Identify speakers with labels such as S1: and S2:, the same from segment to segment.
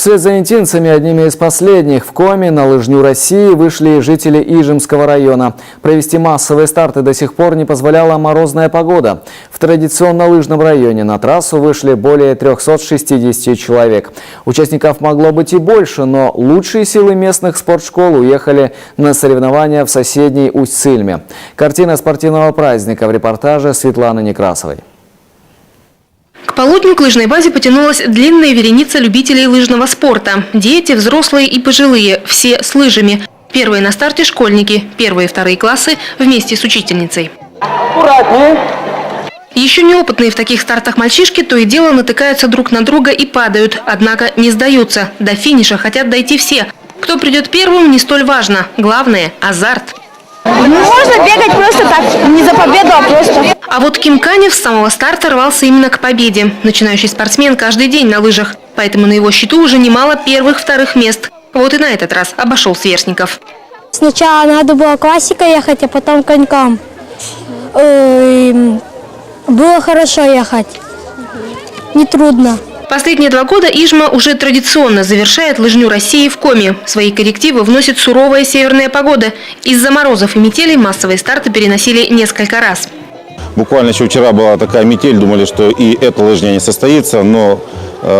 S1: Вслед за итинцами одними из последних в Коми на лыжню России вышли жители Ижемского района. Провести массовые старты до сих пор не позволяла морозная погода. В традиционно лыжном районе на трассу вышли более 360 человек. Участников могло быть и больше, но лучшие силы местных спортшкол уехали на соревнования в соседней Усть-Цильме. Картина спортивного праздника в репортаже Светланы Некрасовой.
S2: К полудню к лыжной базе потянулась длинная вереница любителей лыжного спорта. Дети, взрослые и пожилые, все с лыжами. Первые на старте школьники, первые и вторые классы вместе с учительницей.
S3: Аккуратнее.
S2: Еще неопытные в таких стартах мальчишки то и дело натыкаются друг на друга и падают. Однако не сдаются. До финиша хотят дойти все. Кто придет первым, не столь важно. Главное – азарт.
S4: Можно бегать просто так, не за победу, а просто.
S2: А вот Ким Канев с самого старта рвался именно к победе. Начинающий спортсмен каждый день на лыжах. Поэтому на его счету уже немало первых, вторых мест. Вот и на этот раз обошел сверстников.
S4: Сначала надо было классикой ехать, а потом конькам. Было хорошо ехать. Нетрудно.
S2: Последние 2 года Ижма уже традиционно завершает лыжню России в Коми. Свои коррективы вносит суровая северная погода. Из-за морозов и метелей массовые старты переносили несколько раз.
S5: Буквально еще вчера была такая метель, думали, что и эта лыжня не состоится, но,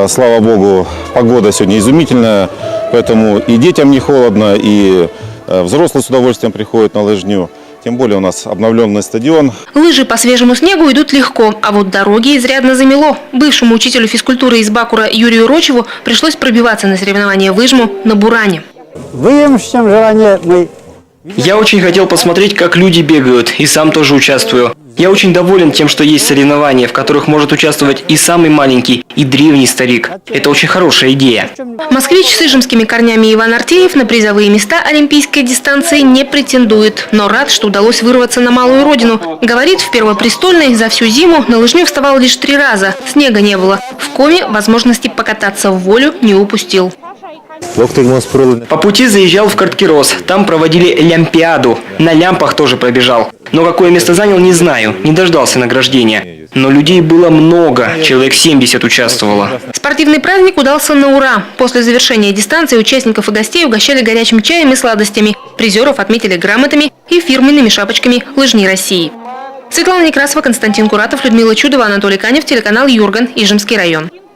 S5: слава богу, погода сегодня изумительная, поэтому и детям не холодно, и взрослые с удовольствием приходят на лыжню. Тем более у нас обновленный стадион.
S2: Лыжи по свежему снегу идут легко, а вот дороги изрядно замело. Бывшему учителю физкультуры из Бакура Юрию Рочеву пришлось пробиваться на соревнования в Ижму на буране.
S3: Выемшим желание мы.
S6: Я очень хотел посмотреть, как люди бегают, и сам тоже участвую. Я очень доволен тем, что есть соревнования, в которых может участвовать и самый маленький, и древний старик. Это очень хорошая идея.
S2: Москвич с ижемскими корнями Иван Артеев на призовые места олимпийской дистанции не претендует, но рад, что удалось вырваться на малую родину. Говорит, в Первопрестольной за всю зиму на лыжню вставал лишь 3 раза, снега не было. В Коми возможности покататься в волю не упустил.
S6: По пути заезжал в Карткирос, там проводили лямпиаду, на лямпах тоже пробежал. Но какое место занял, не знаю, не дождался награждения. Но людей было много, человек 70 участвовало.
S2: Спортивный праздник удался на ура. После завершения дистанции участников и гостей угощали горячим чаем и сладостями. Призеров отметили грамотами и фирменными шапочками лыжни России. Светлана Некрасова, Константин Куратов, Людмила Чудова, Анатолий Канев, телеканал Юрган, Ижемский район.